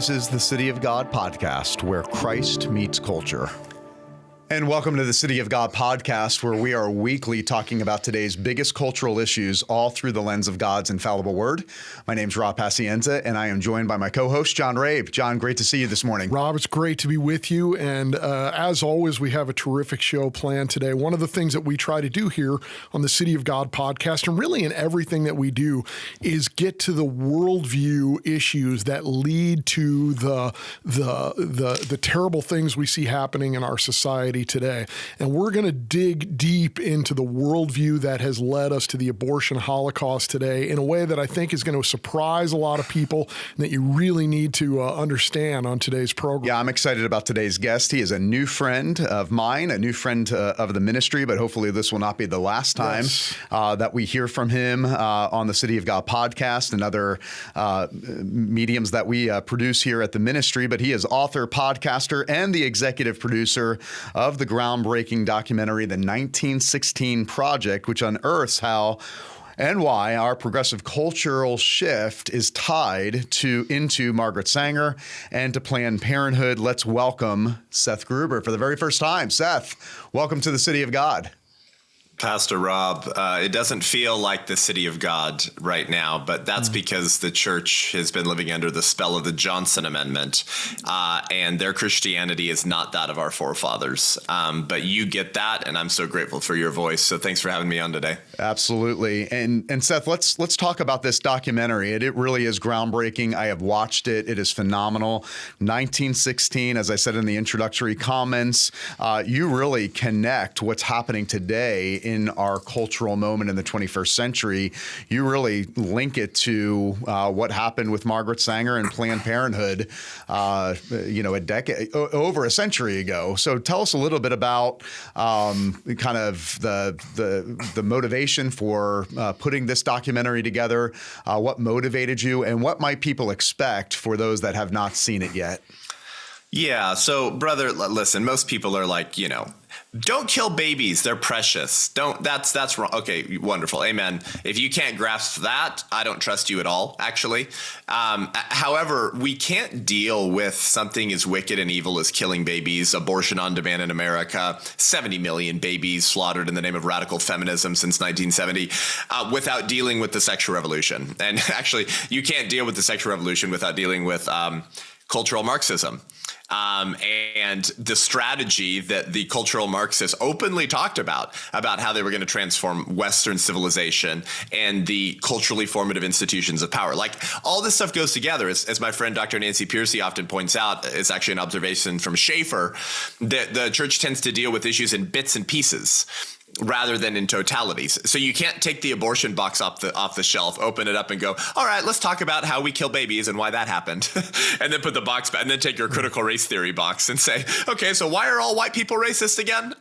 This is the City of God podcast, where Christ meets culture. And welcome to the City of God podcast, where we are weekly talking about today's biggest cultural issues, all through the lens of God's infallible word. My name's Rob Pacienza, and I am joined by my co-host, John Rabe. John, great to see you this morning. Rob, it's great to be with you. And as always, we have a terrific show planned today. One of the things that we try to do here on the City of God podcast, and really in everything that we do, is get to the worldview issues that lead to the terrible things we see happening in our society today. And we're going to dig deep into the worldview that has led us to the abortion holocaust today in a way that I think is going to surprise a lot of people and that you really need to understand on today's program. Yeah, I'm excited about today's guest. He is a new friend of mine, a new friend of the ministry, but hopefully this will not be the last time that we hear from him on the City of God podcast and other mediums that we produce here at the ministry. But he is author, podcaster, and the executive producer of the groundbreaking documentary, The 1916 Project, which unearths how and why our progressive cultural shift is tied into Margaret Sanger and to Planned Parenthood. Let's welcome Seth Gruber for the very first time. Seth, welcome to the City of God. Pastor Rob, it doesn't feel like the City of God right now, but that's because the church has been living under the spell of the Johnson Amendment, and their Christianity is not that of our forefathers. But you get that, and I'm so grateful for your voice. So thanks for having me on today. Absolutely. And Seth, let's talk about this documentary. It really is groundbreaking. I have watched it. It is phenomenal. 1916, as I said in the introductory comments, you really connect what's happening today in our cultural moment in the 21st century. You really link it to what happened with Margaret Sanger and Planned Parenthood, over a century ago. So tell us a little bit about kind of the motivation for putting this documentary together, what motivated you, and what might people expect for those that have not seen it yet? Yeah. So, brother, listen, most people are like, don't kill babies. They're precious. That's wrong. Okay, wonderful. Amen. If you can't grasp that, I don't trust you at all, actually. However, we can't deal with something as wicked and evil as killing babies, abortion on demand in America, 70 million babies slaughtered in the name of radical feminism since 1970, without dealing with the sexual revolution. And actually, you can't deal with the sexual revolution without dealing with cultural Marxism. And the strategy that the cultural Marxists openly talked about how they were going to transform Western civilization and the culturally formative institutions of power. Like, all this stuff goes together. As my friend Dr. Nancy Pearcey often points out, it's actually an observation from Schaeffer, that the church tends to deal with issues in bits and pieces rather than in totalities. So you can't take the abortion box off the shelf, open it up and go, all right, let's talk about how we kill babies and why that happened. And then put the box back, and then take your critical race theory box and say, okay, so why are all white people racist again?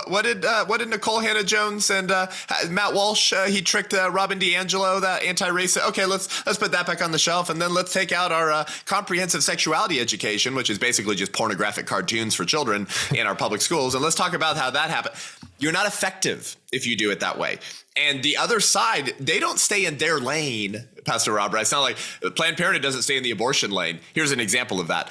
What did Nicole Hannah-Jones and Matt Walsh, he tricked Robin DiAngelo, that anti-racist. Okay, let's put that back on the shelf, and then let's take out our comprehensive sexuality education, which is basically just pornographic cartoons for children in our public schools, and let's talk about how that happened. You're not effective if you do it that way. And the other side, they don't stay in their lane, Pastor Rob, right? It's not like Planned Parenthood doesn't stay in the abortion lane. Here's an example of that.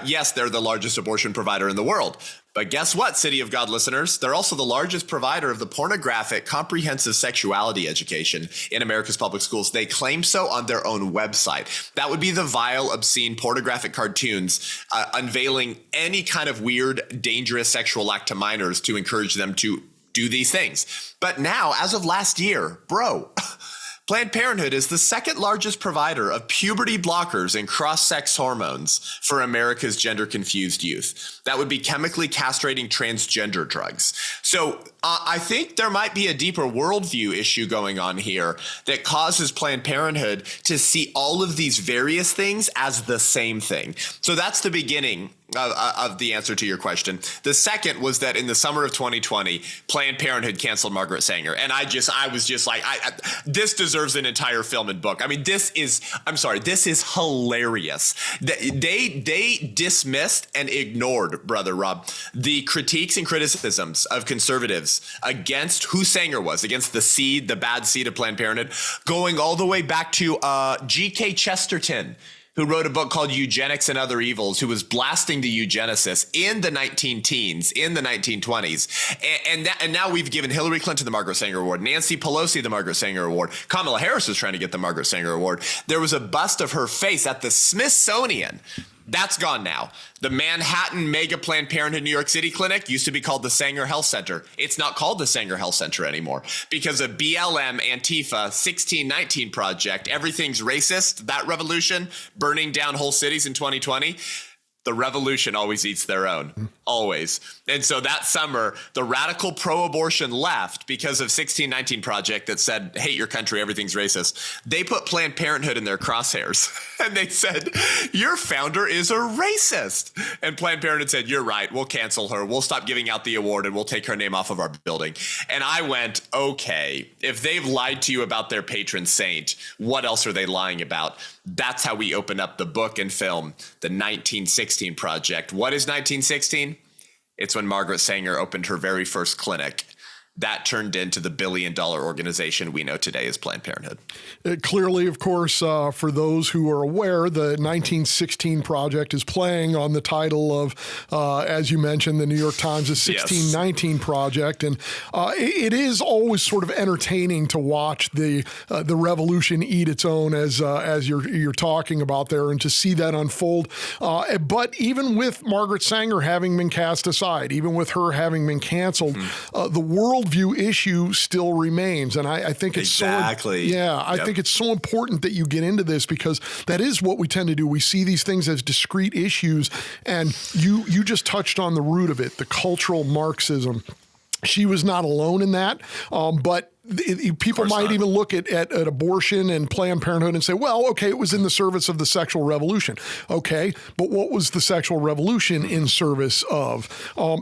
Yes, they're the largest abortion provider in the world. But guess what, City of God listeners? They're also the largest provider of the pornographic comprehensive sexuality education in America's public schools. They claim so on their own website. That would be the vile, obscene, pornographic cartoons unveiling any kind of weird, dangerous sexual act to minors to encourage them to do these things. But now, as of last year, Planned Parenthood is the second largest provider of puberty blockers and cross-sex hormones for America's gender-confused youth. That would be chemically castrating transgender drugs. So I think there might be a deeper worldview issue going on here that causes Planned Parenthood to see all of these various things as the same thing. So that's the beginning of the answer to your question. The second was that in the summer of 2020, Planned Parenthood canceled Margaret Sanger. And I was just like, this deserves an entire film and book. I mean, this is hilarious. They dismissed and ignored, Brother Rob, the critiques and criticisms of conservatives against who Sanger was, against the bad seed of Planned Parenthood, going all the way back to G.K. Chesterton, who wrote a book called Eugenics and Other Evils, who was blasting the eugenicists in the 19-teens, in the 1920s. And now we've given Hillary Clinton the Margaret Sanger Award, Nancy Pelosi the Margaret Sanger Award. Kamala Harris was trying to get the Margaret Sanger Award. There was a bust of her face at the Smithsonian. That's gone now. The Manhattan Mega Planned Parenthood New York City Clinic used to be called the Sanger Health Center. It's not called the Sanger Health Center anymore because of BLM, Antifa, 1619 Project. Everything's racist. That revolution, burning down whole cities in 2020. The revolution always eats their own, always. And so that summer, the radical pro-abortion left because of 1619 Project that said, hate your country, everything's racist. They put Planned Parenthood in their crosshairs. And they said, your founder is a racist. And Planned Parenthood said, you're right, we'll cancel her. We'll stop giving out the award and we'll take her name off of our building. And I went, okay, if they've lied to you about their patron saint, what else are they lying about? That's how we open up the book and film, the 1916 Project. What is 1916? It's when Margaret Sanger opened her very first clinic. That turned into the billion-dollar organization we know today as Planned Parenthood. Clearly, of course, for those who are aware, the 1916 Project is playing on the title of, as you mentioned, the New York Times' 1619 Project. And it is always sort of entertaining to watch the revolution eat its own as you're talking about there and to see that unfold. But even with Margaret Sanger having been cast aside, even with her having been canceled, the worldview issue still remains. And I think it's I think it's so important that you get into this because that is what we tend to do. We see these things as discrete issues. And you just touched on the root of it, the cultural Marxism. She was not alone in that, but people might even look at abortion and Planned Parenthood and say, well, okay, it was in the service of the sexual revolution. Okay, but what was the sexual revolution in service of?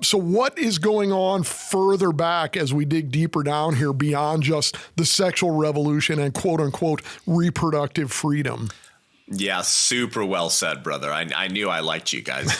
So what is going on further back as we dig deeper down here beyond just the sexual revolution and quote unquote reproductive freedom? Yeah, super well said, brother. I knew I liked you guys.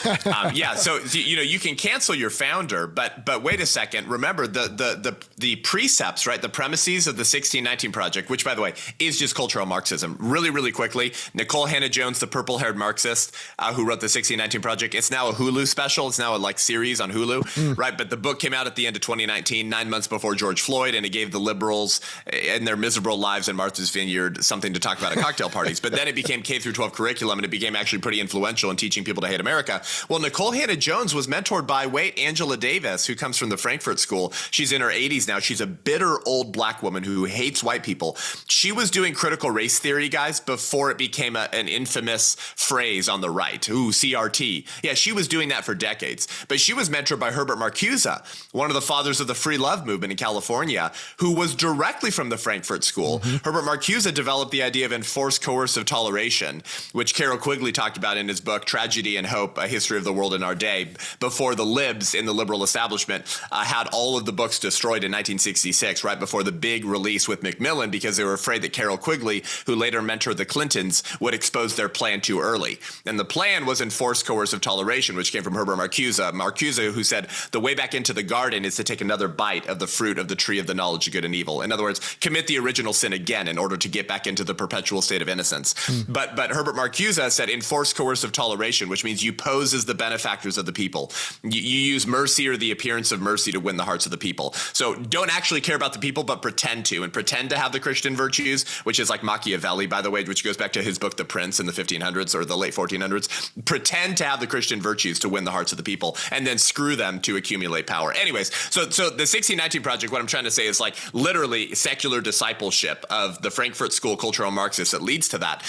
So you can cancel your founder, but wait a second. Remember the precepts, right? The premises of the 1619 Project, which by the way is just cultural Marxism. Really, really quickly, Nicole Hannah-Jones, the purple-haired Marxist who wrote the 1619 Project. It's now a Hulu special. It's now a series on Hulu, right? But the book came out at the end of 2019, 9 months before George Floyd, and it gave the liberals in their miserable lives in Martha's Vineyard something to talk about at cocktail parties. But then it became K through 12 curriculum, and it became actually pretty influential in teaching people to hate America. Well, Nicole Hannah-Jones was mentored by, Angela Davis, who comes from the Frankfurt School. She's in her 80s now. She's a bitter old black woman who hates white people. She was doing critical race theory, guys, before it became an infamous phrase on the right. Ooh, CRT. Yeah, she was doing that for decades. But she was mentored by Herbert Marcuse, one of the fathers of the free love movement in California, who was directly from the Frankfurt School. Herbert Marcuse developed the idea of enforced coercive toleration, which Carol Quigley talked about in his book, Tragedy and Hope, A History of the World in Our Day, before the libs in the liberal establishment had all of the books destroyed in 1966, right before the big release with Macmillan, because they were afraid that Carol Quigley, who later mentored the Clintons, would expose their plan too early. And the plan was enforced coercive toleration, which came from Herbert Marcuse. Marcuse, who said the way back into the garden is to take another bite of the fruit of the tree of the knowledge of good and evil. In other words, commit the original sin again in order to get back into the perpetual state of innocence. But Herbert Marcuse said enforced coercive toleration, which means you pose as the benefactors of the people. You use mercy or the appearance of mercy to win the hearts of the people. So don't actually care about the people, but pretend to, and pretend to have the Christian virtues, which is like Machiavelli, by the way, which goes back to his book, The Prince, in the 1500s or the late 1400s. Pretend to have the Christian virtues to win the hearts of the people, and then screw them to accumulate power. Anyways, so the 1619 Project, what I'm trying to say is literally secular discipleship of the Frankfurt School cultural Marxists that leads to that.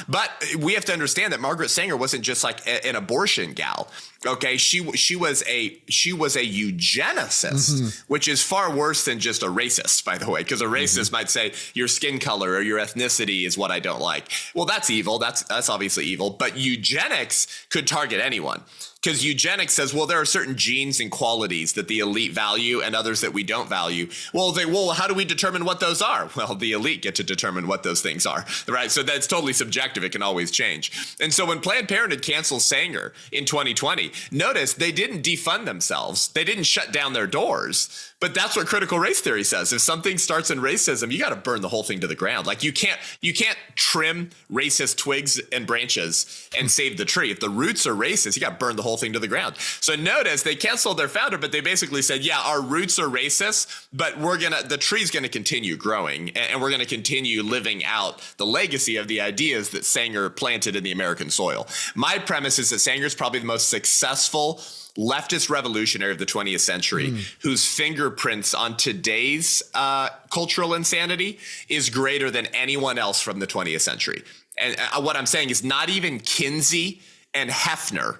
But we have to understand that Margaret Sanger wasn't just an abortion gal. Okay, she was a eugenicist, which is far worse than just a racist, by the way, because a racist might say your skin color or your ethnicity is what I don't like. Well, that's evil. That's obviously evil. But eugenics could target anyone. Because eugenics says, well, there are certain genes and qualities that the elite value and others that we don't value. Well, how do we determine what those are? Well, the elite get to determine what those things are, right? So that's totally subjective. It can always change. And so when Planned Parenthood cancels Sanger in 2020, Notice they didn't defund themselves. They didn't shut down their doors. But that's what critical race theory says. If something starts in racism, you got to burn the whole thing to the ground. Like you can't trim racist twigs and branches and save the tree. If the roots are racist, you got to burn the whole thing to the ground. So notice they canceled their founder, but they basically said, yeah, our roots are racist, but the tree's going to continue growing, and we're going to continue living out the legacy of the ideas that Sanger planted in the American soil. My premise is that Sanger's probably the most successful leftist revolutionary of the 20th century, whose fingerprints on today's cultural insanity is greater than anyone else from the 20th century. And what I'm saying is not even Kinsey and Hefner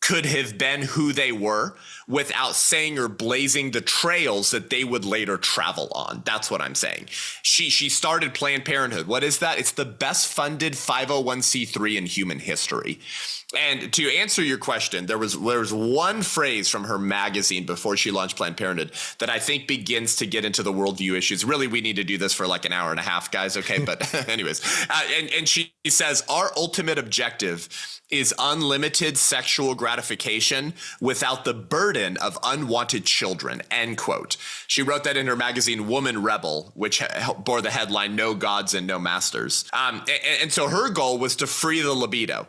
could have been who they were without Sanger blazing the trails that they would later travel on. That's what I'm saying. She started Planned Parenthood. What is that? It's the best funded 501c3 in human history. And to answer your question, there was one phrase from her magazine before she launched Planned Parenthood that I think begins to get into the worldview issues. Really, we need to do this for like an hour and a half, guys. Okay, but anyways, and she says our ultimate objective is unlimited sexual gratification without the burden of unwanted children, end quote. She wrote that in her magazine Woman Rebel, which bore the headline No Gods and No Masters. And so her goal was to free the libido,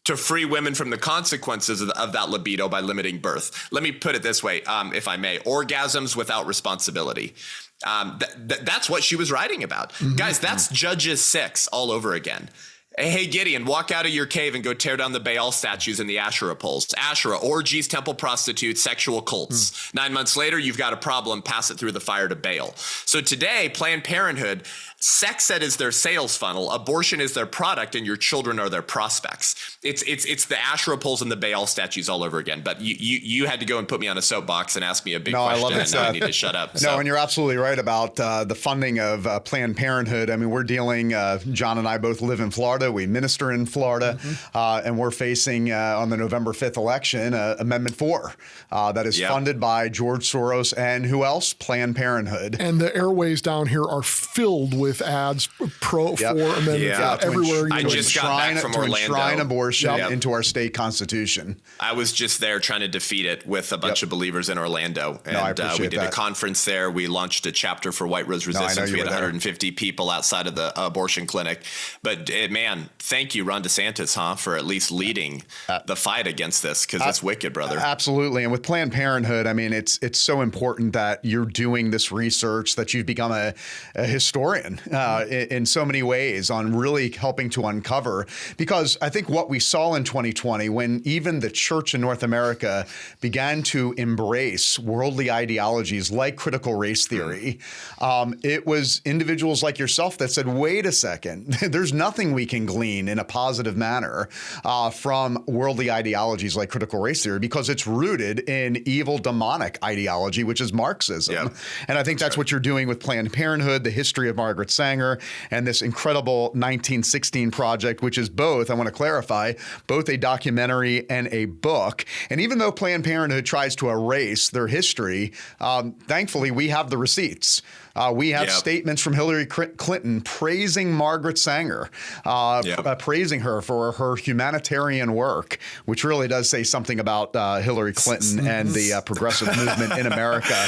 to free women from the consequences of that libido by limiting birth. Let me put it this way, if I may, orgasms without responsibility. That's what she was writing about. Guys, that's Judges 6 all over again. Hey, Gideon, walk out of your cave and go tear down the Baal statues and the Asherah poles. Asherah, orgies, temple prostitutes, sexual cults. 9 months later, you've got a problem, pass it through the fire to Baal. So today, Planned Parenthood, sex ed is their sales funnel, abortion is their product, and your children are their prospects. It's the Asherah poles and the Baal statues all over again. But you had to go and put me on a soapbox and ask me a big question, I love it, and now I need to shut up. No, and you're absolutely right about the funding of Planned Parenthood. I mean, we're dealing, John and I both live in Florida. We minister in Florida, and we're facing on the November 5th election, Amendment 4 that is funded by George Soros and who else? Planned Parenthood. And the airways down here are filled with ads for Amendment 4 everywhere. I just got back from Orlando. To enshrine abortion into our state constitution. I was just there trying to defeat it with a bunch of believers in Orlando. And I appreciate we did that. A conference there. We launched a chapter for White Rose Resistance. We had 150 people outside of the abortion clinic. But man, thank you, Ron DeSantis, for at least leading the fight against this, because it's wicked, brother. Absolutely. And with Planned Parenthood, I mean, it's so important that you're doing this research, that you've become a historian in so many ways on really helping to uncover, because I think what we saw in 2020, when even the church in North America began to embrace worldly ideologies like critical race theory, it was individuals like yourself that said, wait a second, there's nothing we can glean in a positive manner from worldly ideologies like critical race theory, because it's rooted in evil demonic ideology, which is Marxism. And I think that's what you're doing with Planned Parenthood, the history of Margaret Sanger, and this incredible 1916 project, which is both, I want to clarify, both a documentary and a book. And even though Planned Parenthood tries to erase their history, thankfully we have the receipts. We have statements from Hillary Clinton praising Margaret Sanger, praising her for her humanitarian work, which really does say something about Hillary Clinton and the progressive movement in America.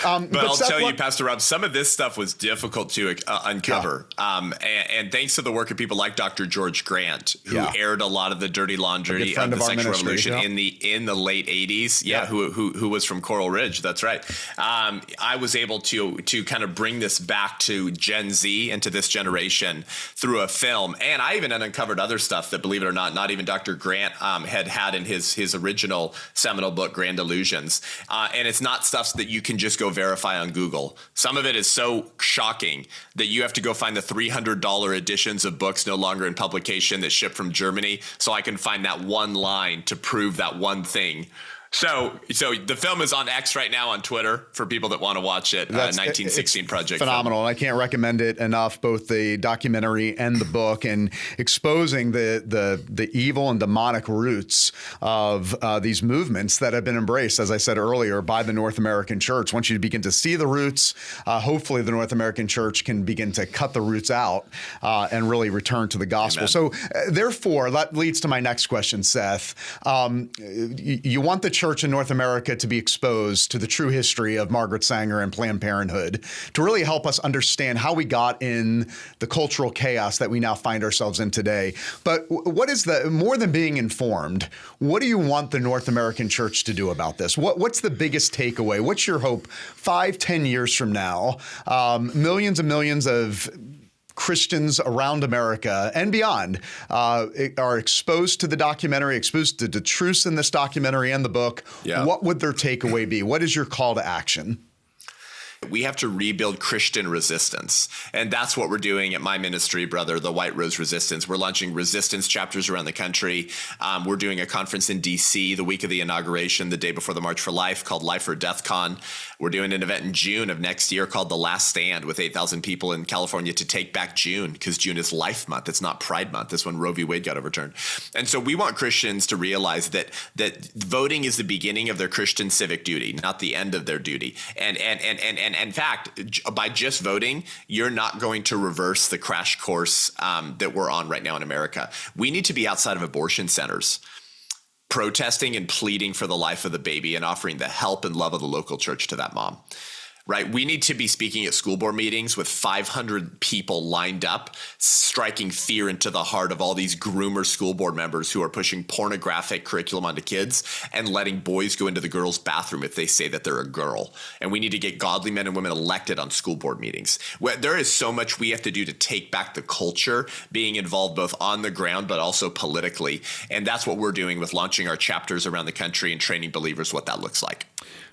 But I'll tell you, Pastor Rob, some of this stuff was difficult to uncover. And thanks to the work of people like Dr. George Grant, who aired a lot to the dirty laundry of the sexual revolution in the late 80s. Who was from Coral Ridge. That's right. I was able to kind of bring this back to Gen Z and to this generation through a film. And I even uncovered other stuff that, believe it or not even Dr. Grant had in his original seminal book, Grand Illusions. And it's not stuff that you can just go verify on Google. Some of it is so shocking that you have to go find the $300 editions of books no longer in publication that ship from Germany, so I can find that one line to prove that one thing So the film is on X right now on Twitter for people that want to watch it. 1916 Project. Phenomenal. And I can't recommend it enough, both the documentary and the book, and exposing the evil and demonic roots of these movements that have been embraced, as I said earlier, by the North American church. Once you begin to see the roots, hopefully the North American church can begin to cut the roots out and really return to the gospel. Amen. So therefore, that leads to my next question, Seth. You want the church in North America to be exposed to the true history of Margaret Sanger and Planned Parenthood, to really help us understand how we got in the cultural chaos that we now find ourselves in today. But what is more than being informed, what do you want the North American church to do about this? What's the biggest takeaway? What's your hope 5-10 years from now? Millions and millions of Christians around America and beyond are exposed to the documentary, exposed to the truths in this documentary and the book. Yeah. What would their takeaway be? What is your call to action? We have to rebuild Christian resistance. And that's what we're doing at my ministry, brother, the White Rose Resistance. We're launching resistance chapters around the country. We're doing a conference in D.C. the week of the inauguration, the day before the March for Life, called Life or Death Con. We're doing an event in June of next year called The Last Stand with 8,000 people in California to take back June, because June is Life Month. It's not Pride Month. It's when Roe v. Wade got overturned. And so we want Christians to realize that voting is the beginning of their Christian civic duty, not the end of their duty. And in fact, by just voting, you're not going to reverse the crash course that we're on right now in America. We need to be outside of abortion centers, protesting and pleading for the life of the baby and offering the help and love of the local church to that mom. Right? We need to be speaking at school board meetings with 500 people lined up, striking fear into the heart of all these groomer school board members who are pushing pornographic curriculum onto kids and letting boys go into the girls' bathroom if they say that they're a girl. And we need to get godly men and women elected on school board meetings. There is so much we have to do to take back the culture, being involved both on the ground but also politically. And that's what we're doing with launching our chapters around the country and training believers what that looks like.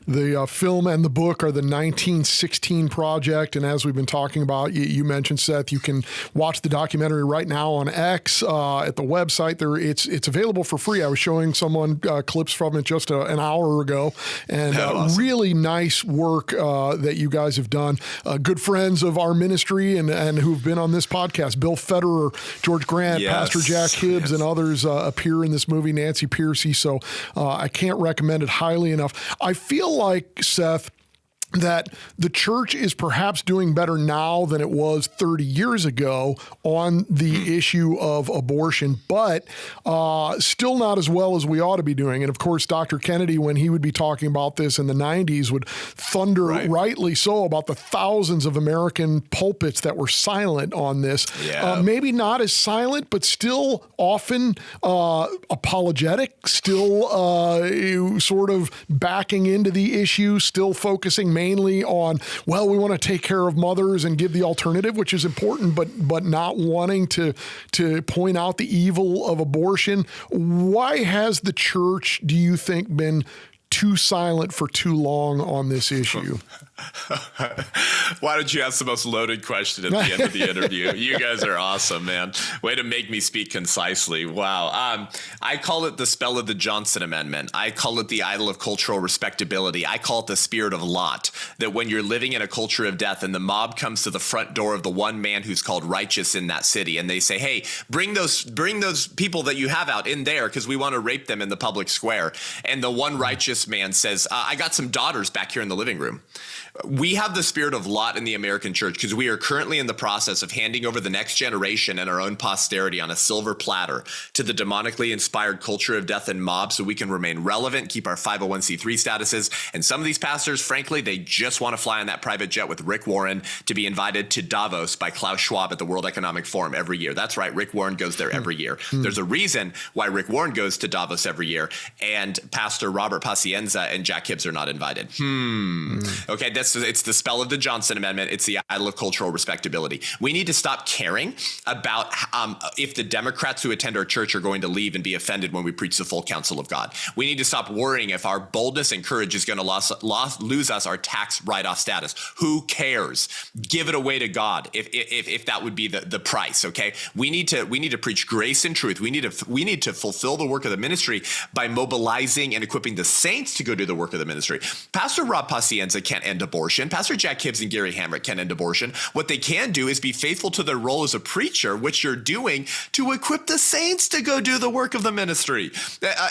The film and the book are the 1916 Project. And as we've been talking about, you mentioned, Seth, you can watch the documentary right now on X at the website. It's available for free. I was showing someone clips from it just an hour ago. And awesome. Really nice work that you guys have done. Good friends of our ministry and who've been on this podcast. Bill Federer, George Grant, yes. Pastor Jack Hibbs, and others appear in this movie, Nancy Pearcey. So I can't recommend it highly enough. I feel like, Seth, that the church is perhaps doing better now than it was 30 years ago on the issue of abortion, but still not as well as we ought to be doing. And of course, Dr. Kennedy, when he would be talking about this in the 90s, would thunder, rightly so, about the thousands of American pulpits that were silent on this. Yeah. Maybe not as silent, but still often apologetic, still sort of backing into the issue, still focusing mainly on, well, we want to take care of mothers and give the alternative, which is important, but not wanting to point out the evil of abortion. Why has the church, do you think, been too silent for too long on this issue? Why don't you ask the most loaded question at the end of the interview? You guys are awesome, man. Way to make me speak concisely. Wow. I call it the spell of the Johnson Amendment. I call it the idol of cultural respectability. I call it the spirit of Lot, that when you're living in a culture of death and the mob comes to the front door of the one man who's called righteous in that city, and they say, hey, bring those people that you have out in there because we want to rape them in the public square. And the one righteous man says, I got some daughters back here in the living room. We have the spirit of Lot in the American church because we are currently in the process of handing over the next generation and our own posterity on a silver platter to the demonically inspired culture of death and mob so we can remain relevant, keep our 501c3 statuses. And some of these pastors, frankly, they just want to fly on that private jet with Rick Warren to be invited to Davos by Klaus Schwab at the World Economic Forum every year. That's right. Rick Warren goes there every year. There's a reason why Rick Warren goes to Davos every year and Pastor Robert Pacienza and Jack Hibbs are not invited. Okay, it's the spell of the Johnson Amendment. It's the idol of cultural respectability. We need to stop caring about if the Democrats who attend our church are going to leave and be offended when we preach the full counsel of God. We need to stop worrying if our boldness and courage is going to lose us our tax write-off status. Who cares? Give it away to God if that would be the price. Okay, we need to preach grace and truth. We need to fulfill the work of the ministry by mobilizing and equipping the saints saints to go do the work of the ministry. Pastor Rob Pacienza can't end abortion. Pastor Jack Hibbs and Gary Hamrick can't end abortion. What they can do is be faithful to their role as a preacher, which you're doing, to equip the saints to go do the work of the ministry.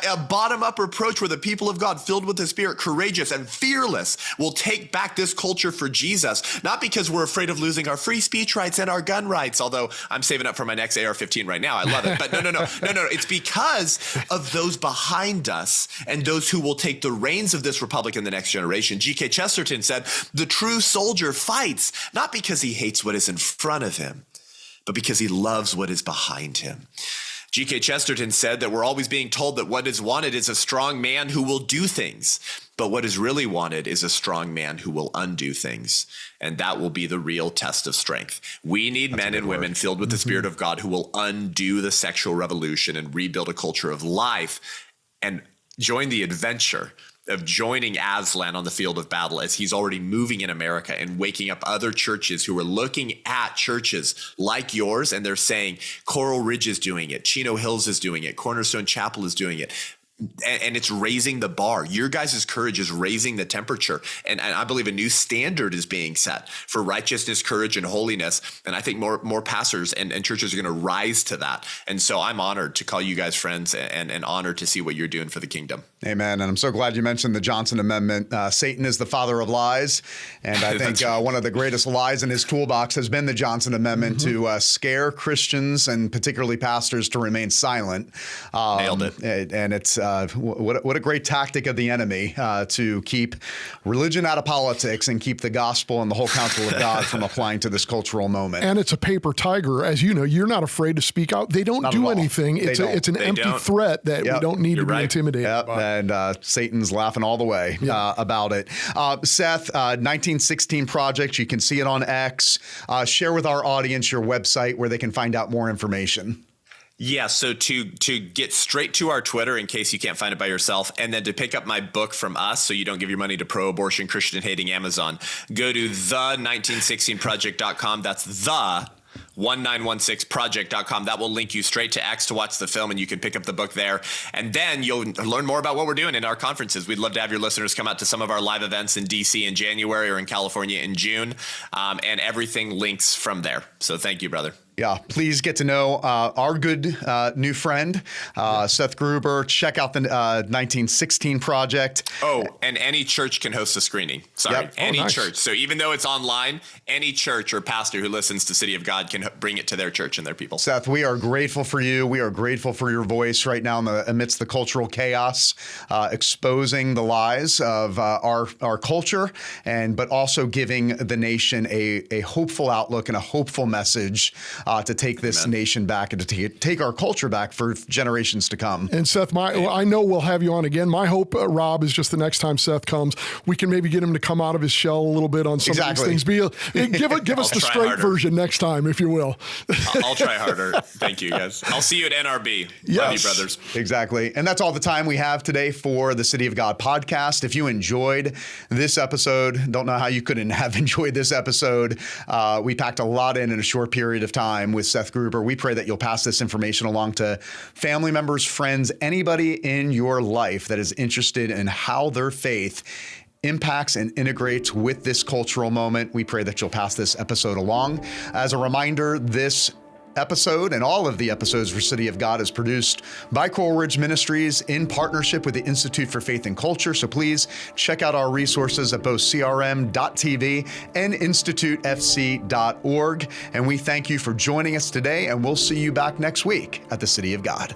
A bottom-up approach where the people of God, filled with the Spirit, courageous and fearless, will take back this culture for Jesus, not because we're afraid of losing our free speech rights and our gun rights, although I'm saving up for my next AR-15 right now. I love it. But no. It's because of those behind us and those who will take the reins of this republic in the next generation. G.K. Chesterton said, the true soldier fights not because he hates what is in front of him, but because he loves what is behind him. G.K. Chesterton said that we're always being told that what is wanted is a strong man who will do things, but what is really wanted is a strong man who will undo things, and that will be the real test of strength. We need men and women filled with the Spirit of God who will undo the sexual revolution and rebuild a culture of life and join the adventure of joining Aslan on the field of battle as he's already moving in America and waking up other churches who are looking at churches like yours, and they're saying Coral Ridge is doing it, Chino Hills is doing it, Cornerstone Chapel is doing it. And it's raising the bar. Your guys' courage is raising the temperature. And I believe a new standard is being set for righteousness, courage, and holiness. And I think more pastors and churches are going to rise to that. And so I'm honored to call you guys friends and honored to see what you're doing for the kingdom. Amen. And I'm so glad you mentioned the Johnson Amendment. Satan is the father of lies. And I think one of the greatest lies in his toolbox has been the Johnson Amendment to scare Christians and particularly pastors to remain silent. Nailed it. And it's what a great tactic of the enemy to keep religion out of politics and keep the gospel and the whole counsel of God from applying to this cultural moment. And it's a paper tiger. As you know, you're not afraid to speak out. They don't do anything. It's an empty threat that we don't need to be intimidated by. And Satan's laughing all the way about it. Seth, 1916 Project, you can see it on X. Share with our audience your website where they can find out more information. Yeah, so to get straight to our Twitter in case you can't find it by yourself, and then to pick up my book from us so you don't give your money to pro-abortion, Christian-hating Amazon, go to the1916project.com. That's the 1916project.com. That will link you straight to X to watch the film, and you can pick up the book there. And then you'll learn more about what we're doing in our conferences. We'd love to have your listeners come out to some of our live events in DC in January or in California in June, and everything links from there. So thank you, brother. Yeah, please get to know our good new friend, Seth Gruber. Check out the 1916 Project. Oh, and any church can host a screening. Sorry, any church. So even though it's online, any church or pastor who listens to City of God can bring it to their church and their people. Seth, we are grateful for you. We are grateful for your voice right now amidst the cultural chaos, exposing the lies of our culture, but also giving the nation a hopeful outlook and a hopeful message to take this nation back and to take our culture back for generations to come. And Seth, I know we'll have you on again. My hope, Rob, is just the next time Seth comes, we can maybe get him to come out of his shell a little bit on some of these things. Give us the straight version next time, if you will. I'll try harder. Thank you, guys. I'll see you at NRB. Yes. Love you, brothers. Exactly. And that's all the time we have today for the City of God podcast. If you enjoyed this episode, don't know how you couldn't have enjoyed this episode. We packed a lot in a short period of time with Seth Gruber. We pray that you'll pass this information along to family members, friends, anybody in your life that is interested in how their faith impacts and integrates with this cultural moment. We pray that you'll pass this episode along. As a reminder, this episode and all of the episodes for City of God is produced by Coral Ridge Ministries in partnership with the Institute for Faith and Culture. So please check out our resources at both crm.tv and institutefc.org. And we thank you for joining us today, and we'll see you back next week at the City of God.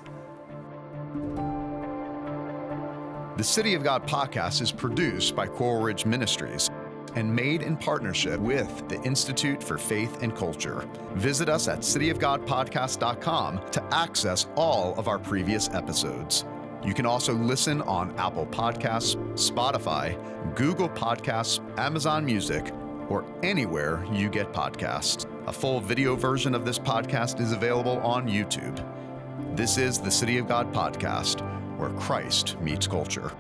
The City of God podcast is produced by Coral Ridge Ministries and made in partnership with the Institute for Faith and Culture. Visit us at cityofgodpodcast.com to access all of our previous episodes. You can also listen on Apple Podcasts, Spotify, Google Podcasts, Amazon Music, or anywhere you get podcasts. A full video version of this podcast is available on YouTube. This is the City of God podcast, where Christ meets culture.